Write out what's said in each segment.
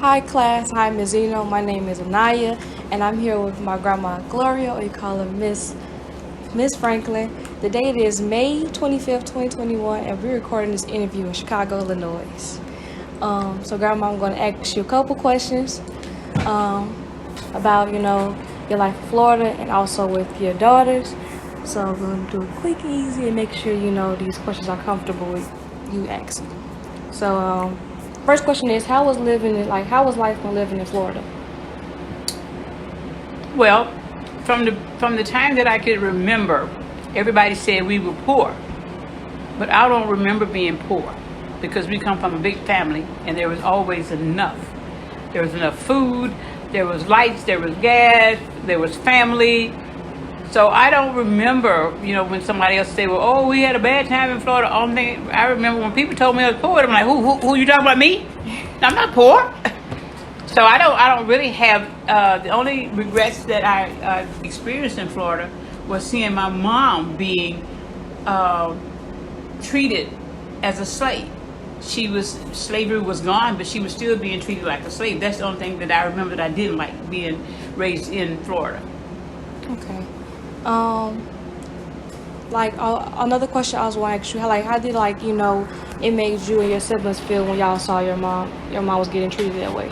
Hi class, hi Ms. Zeno. My name is Anaya, and I'm here with my grandma Gloria, or you call her Miss Franklin. The date is May 25th, 2021, and we're recording this interview in Chicago, Illinois. So Grandma, I'm going to ask you a couple questions about your life in Florida and also with your daughters. So we're going to do it quick and easy and make sure these questions are comfortable with you asking. So first question is, how was life when living in Florida? Well, from the time that I could remember, everybody said we were poor, but I don't remember being poor because we come from a big family and there was always enough. There was enough food, there was lights, there was gas, there was family. So I don't remember, when somebody else say, "Well, oh, we had a bad time in Florida." I remember when people told me I was poor. I'm like, who you talking about, me? I'm not poor. So I don't really have the only regrets that I experienced in Florida was seeing my mom being treated as a slave. Slavery was gone, but she was still being treated like a slave. That's the only thing that I remember that I didn't like, being raised in Florida. Okay. Another question I was want to ask you, how did it made you and your siblings feel when y'all saw your mom was getting treated that way?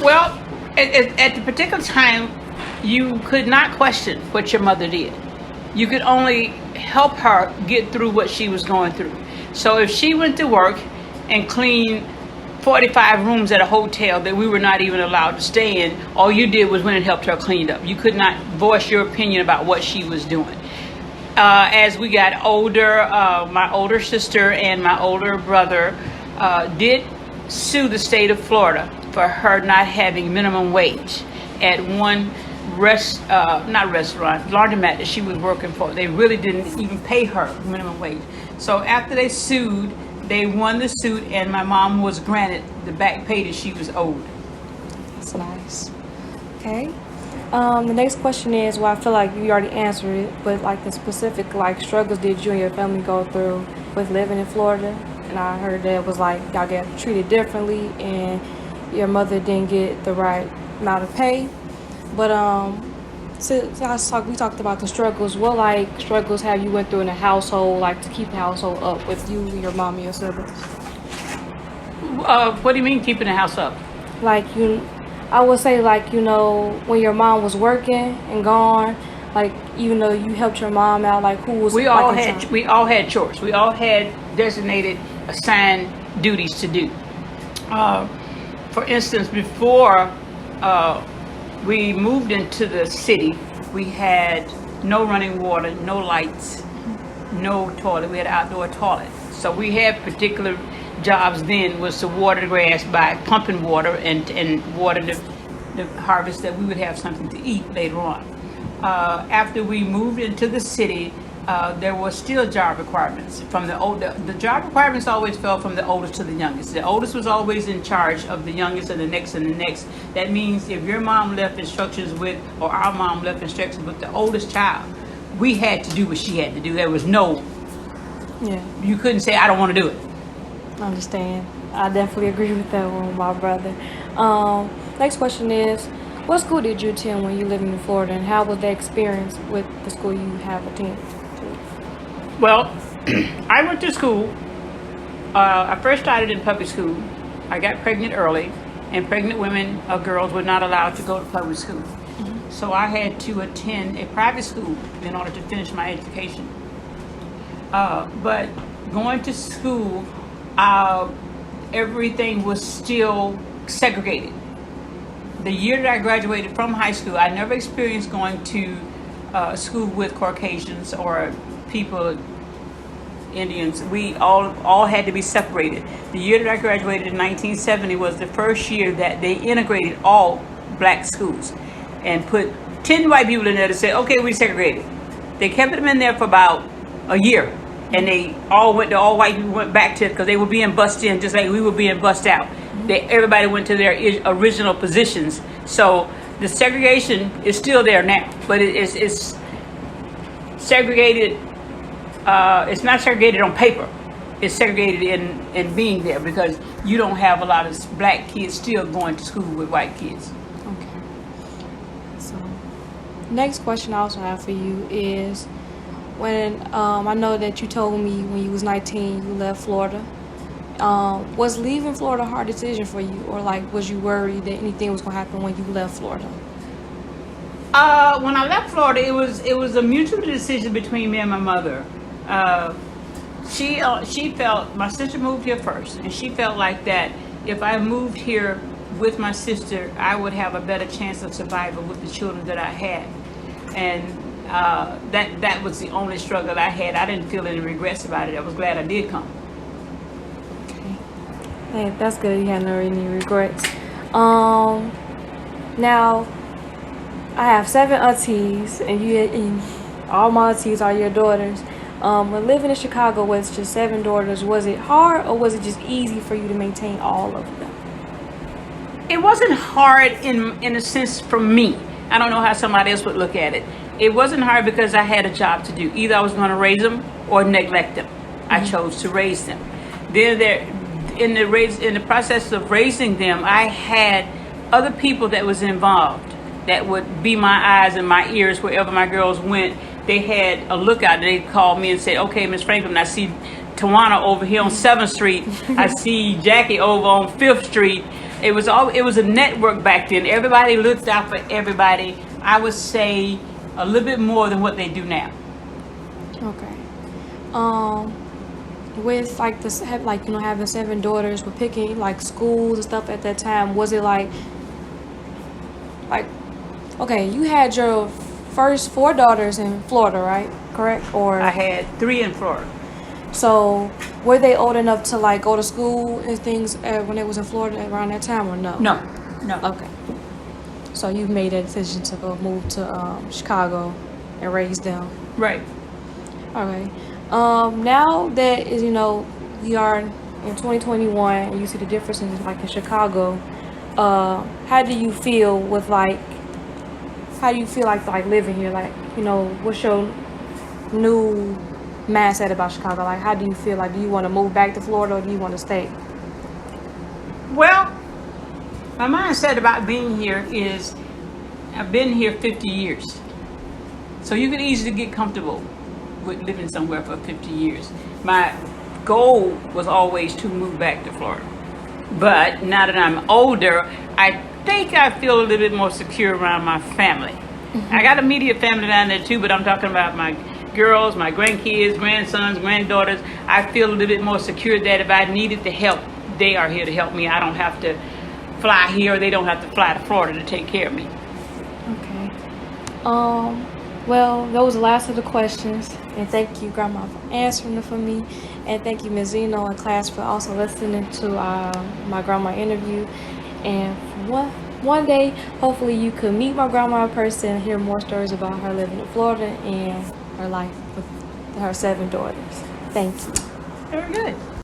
Well, at the particular time, you could not question what your mother did. You could only help her get through what she was going through. So if she went to work and cleaned 45 rooms at a hotel that we were not even allowed to stay in, all you did was went and helped her clean up. You could not voice your opinion about what she was doing. As we got older, my older sister and my older brother did sue the state of Florida for her not having minimum wage at one laundromat that she was working for. They really didn't even pay her minimum wage. So after they sued, they won the suit, and my mom was granted the back pay that she was owed. That's nice. Okay. The next question is, well, I feel like you already answered it, but the specific struggles did you and your family go through with living in Florida? And I heard that it was y'all get treated differently, and your mother didn't get the right amount of pay. But we talked about the struggles. What struggles have you went through in the household, to keep the household up with you, your mom, and your siblings? What do you mean keeping the house up? I would say when your mom was working and gone, even though you helped your mom out, who was we all had chores. We all had designated, assigned duties to do. For instance, before we moved into the city, we had no running water, no lights, no toilet. We had an outdoor toilet. So we had particular jobs then was to water the grass by pumping water and water the harvest, that we would have something to eat later on. After we moved into the city, there were still job requirements. The job requirements always fell from the oldest to the youngest. The oldest was always in charge of the youngest and the next and the next. That means if your mom left instructions or our mom left instructions with the oldest child, we had to do what she had to do. There was you couldn't say, "I don't want to do it." I understand. I definitely agree with that one with my brother. Next question is, what school did you attend when you lived in Florida, and how was the experience with the school you have attended? Well, I went to school. I first started in public school. I got pregnant early, and pregnant women or girls were not allowed to go to public school. Mm-hmm. So I had to attend a private school in order to finish my education. But going to school, everything was still segregated. The year that I graduated from high school, I never experienced going to school with Caucasians or people, Indians. We all had to be separated. The year that I graduated in 1970 was the first year that they integrated all black schools and put 10 white people in there to say, okay, we segregated. They kept them in there for about a year, and all white people went back to, because they were being bussed in just like we were being bussed out. Everybody went to their original positions. So the segregation is still there now, but it's segregated. It's not segregated on paper. is segregated in being there because you don't have a lot of black kids still going to school with white kids. Okay. So, next question I also have for you is when I know that you told me when you was 19 you left Florida. Was leaving Florida a hard decision for you, or like was you worried that anything was gonna happen when you left Florida? When I left Florida, it was a mutual decision between me and my mother. She felt my sister moved here first, and she felt like that if I moved here with my sister, I would have a better chance of survival with the children that I had, and that was the only struggle I had. I didn't feel any regrets about it. I was glad I did come. Okay, hey, that's good. You had no any regrets. Now I have 7 aunties, and all my aunties are your daughters. When living in Chicago with just 7 daughters, was it hard or was it just easy for you to maintain all of them? It wasn't hard in a sense for me. I don't know how somebody else would look at it. It wasn't hard because I had a job to do. Either I was going to raise them or neglect them. I chose to raise them. Then in the process of raising them, I had other people that was involved that would be my eyes and my ears wherever my girls went. They had a lookout. They'd call me and say, okay, Miss Franklin, I see Tawana over here on 7th Street. I see Jackie over on 5th Street. It was a network back then. Everybody looked out for everybody. I would say a little bit more than what they do now. Okay. With like this, like having 7 daughters, with picking like schools and stuff at that time, was it like okay, you had your first 4 daughters in Florida, right? Correct? Or I had 3 in Florida. So were they old enough to like go to school and things when they was in Florida around that time, or no? No. Okay. So you made that decision to go move to Chicago and raise them. Right. All right. Now that is we are in 2021 and you see the differences like in Chicago. How do you feel with like? How do you feel like living here? Like what's your new mindset about Chicago? Like how do you feel? Like do you want to move back to Florida or do you want to stay? Well, my mindset about being here is I've been here 50 years. So you can easily get comfortable with living somewhere for 50 years. My goal was always to move back to Florida. But now that I'm older, I think I feel a little bit more secure around my family. I got immediate family down there too, but I'm talking about my girls, my grandkids, grandsons, granddaughters. I feel a little bit more secure that if I needed the help, they are here to help me. I don't have to fly here, or they don't have to fly to Florida to take care of me. Okay. Well, that was the last of the questions. And thank you, Grandma, for answering them for me. And thank you, Ms. Zeno and class, for also listening to my grandma interview. And one day, hopefully you could meet my grandma in person and hear more stories about her living in Florida and her life with her 7 daughters. Thank you. Very good.